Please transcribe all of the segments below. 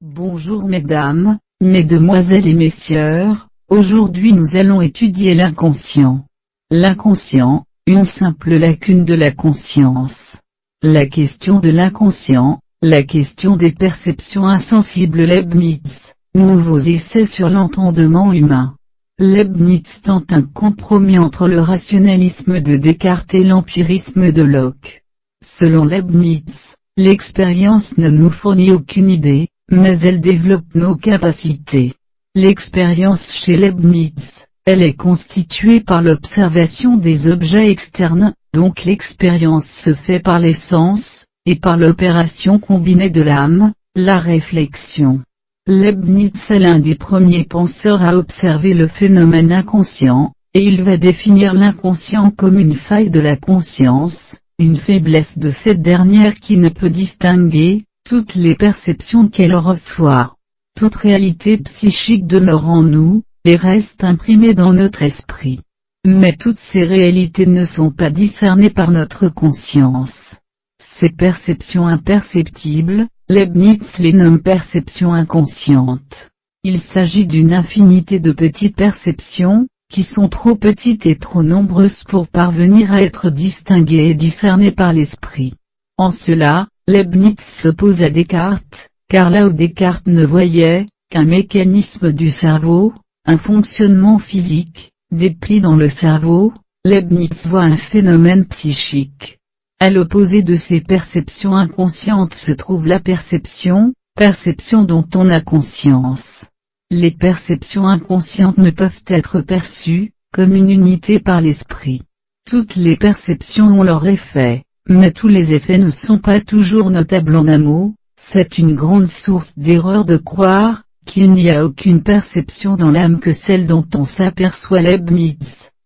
Bonjour mesdames, mesdemoiselles et messieurs, aujourd'hui nous allons étudier l'inconscient. L'inconscient, une simple lacune de la conscience. La question de l'inconscient, la question des perceptions insensibles. Leibniz, nouveaux essais sur l'entendement humain. Leibniz tente un compromis entre le rationalisme de Descartes et l'empirisme de Locke. Selon Leibniz, l'expérience ne nous fournit aucune idée, mais elle développe nos capacités. L'expérience chez Leibniz, elle est constituée par l'observation des objets externes, donc l'expérience se fait par les sens, et par l'opération combinée de l'âme, la réflexion. Leibniz est l'un des premiers penseurs à observer le phénomène inconscient, et il va définir l'inconscient comme une faille de la conscience, une faiblesse de cette dernière qui ne peut distinguer toutes les perceptions qu'elle reçoit. Toute réalité psychique demeure en nous, et reste imprimée dans notre esprit. Mais toutes ces réalités ne sont pas discernées par notre conscience. Ces perceptions imperceptibles, Leibniz les nomme perceptions inconscientes. Il s'agit d'une infinité de petites perceptions, qui sont trop petites et trop nombreuses pour parvenir à être distinguées et discernées par l'esprit. En cela, Leibniz s'oppose à Descartes, car là où Descartes ne voyait qu'un mécanisme du cerveau, un fonctionnement physique, des plis dans le cerveau, Leibniz voit un phénomène psychique. À l'opposé de ces perceptions inconscientes se trouve la perception dont on a conscience. Les perceptions inconscientes ne peuvent être perçues comme une unité par l'esprit. Toutes les perceptions ont leur effet, mais tous les effets ne sont pas toujours notables en un mot. C'est une grande source d'erreur de croire qu'il n'y a aucune perception dans l'âme que celle dont on s'aperçoit. Leibniz.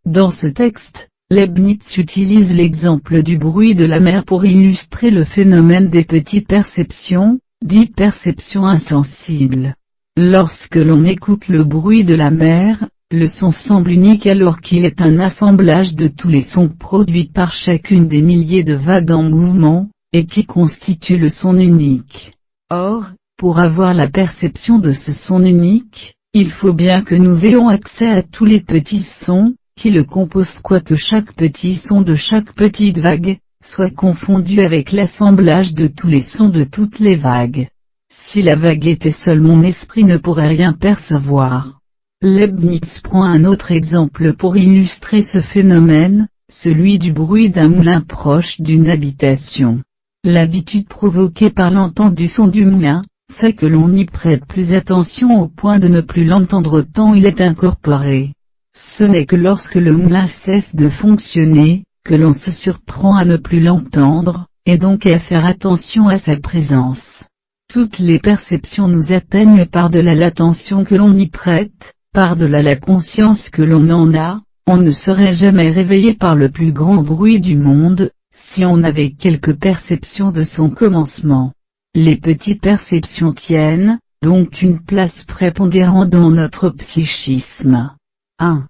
Dans ce texte, Leibniz utilise l'exemple du bruit de la mer pour illustrer le phénomène des petites perceptions, dites perceptions insensibles. Lorsque l'on écoute le bruit de la mer, le son semble unique alors qu'il est un assemblage de tous les sons produits par chacune des milliers de vagues en mouvement, et qui constituent le son unique. Or, pour avoir la perception de ce son unique, il faut bien que nous ayons accès à tous les petits sons qui le composent, quoique chaque petit son de chaque petite vague soit confondu avec l'assemblage de tous les sons de toutes les vagues. Si la vague était seule, mon esprit ne pourrait rien percevoir. Leibniz prend un autre exemple pour illustrer ce phénomène, celui du bruit d'un moulin proche d'une habitation. L'habitude provoquée par l'entente du son du moulin, fait que l'on y prête plus attention au point de ne plus l'entendre tant il est incorporé. Ce n'est que lorsque le moulin cesse de fonctionner, que l'on se surprend à ne plus l'entendre, et donc à faire attention à sa présence. Toutes les perceptions nous atteignent par-delà l'attention que l'on y prête, par-delà la conscience que l'on en a. On ne serait jamais réveillé par le plus grand bruit du monde, si on avait quelque perception de son commencement. Les petites perceptions tiennent, donc une place prépondérante dans notre psychisme. 1.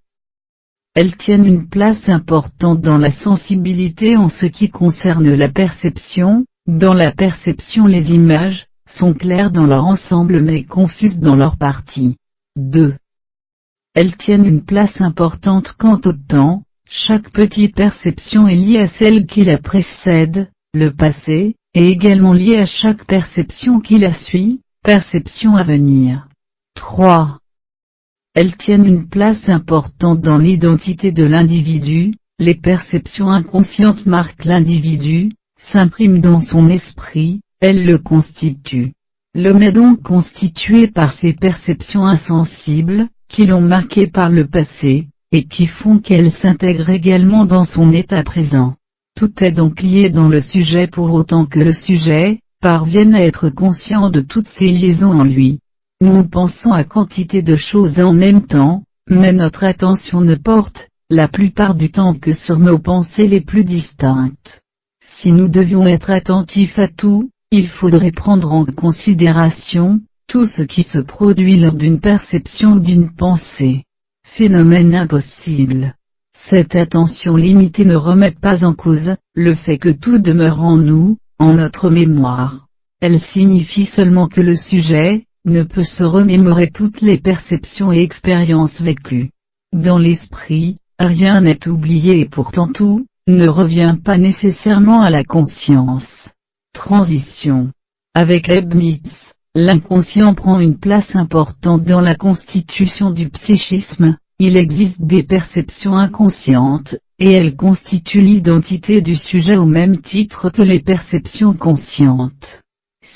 Elles tiennent une place importante dans la sensibilité en ce qui concerne la perception. Dans la perception, les images sont claires dans leur ensemble mais confuses dans leurs parties. 2. Elles tiennent une place importante quant au temps. Chaque petite perception est liée à celle qui la précède, le passé, et également liée à chaque perception qui la suit, perception à venir. 3. Elles tiennent une place importante dans l'identité de l'individu. Les perceptions inconscientes marquent l'individu, s'impriment dans son esprit, elles le constituent. L'homme est donc constitué par ces perceptions insensibles, qui l'ont marqué par le passé, et qui font qu'elles s'intègrent également dans son état présent. Tout est donc lié dans le sujet pour autant que le sujet parvienne à être conscient de toutes ces liaisons en lui. Nous pensons à quantité de choses en même temps, mais notre attention ne porte, la plupart du temps, que sur nos pensées les plus distinctes. Si nous devions être attentifs à tout, il faudrait prendre en considération tout ce qui se produit lors d'une perception ou d'une pensée. Phénomène impossible. Cette attention limitée ne remet pas en cause le fait que tout demeure en nous, en notre mémoire. Elle signifie seulement que le sujet ne peut se remémorer toutes les perceptions et expériences vécues. Dans l'esprit, rien n'est oublié et pourtant tout ne revient pas nécessairement à la conscience. Transition. Avec Leibniz, l'inconscient prend une place importante dans la constitution du psychisme. Il existe des perceptions inconscientes, et elles constituent l'identité du sujet au même titre que les perceptions conscientes.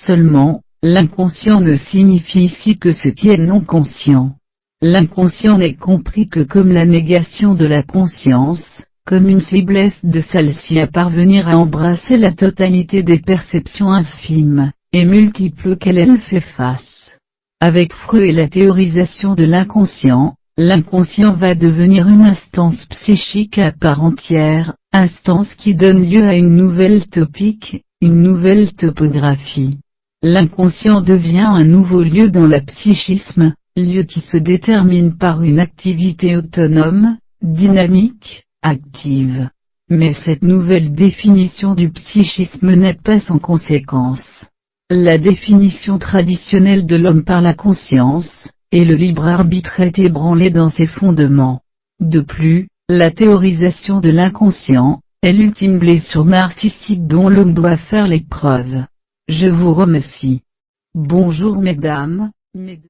Seulement, l'inconscient ne signifie ici que ce qui est non conscient. L'inconscient n'est compris que comme la négation de la conscience, comme une faiblesse de celle-ci à parvenir à embrasser la totalité des perceptions infimes et multiples qu'elle fait face. Avec Freud et la théorisation de l'inconscient, l'inconscient va devenir une instance psychique à part entière, instance qui donne lieu à une nouvelle topique, une nouvelle topographie. L'inconscient devient un nouveau lieu dans le psychisme, lieu qui se détermine par une activité autonome, dynamique, active. Mais cette nouvelle définition du psychisme n'est pas sans conséquence. La définition traditionnelle de l'homme par la conscience, et le libre arbitre est ébranlé dans ses fondements. De plus, la théorisation de l'inconscient est l'ultime blessure narcissique dont l'homme doit faire l'épreuve. Je vous remercie. Bonjour mesdames, mesdemoiselles.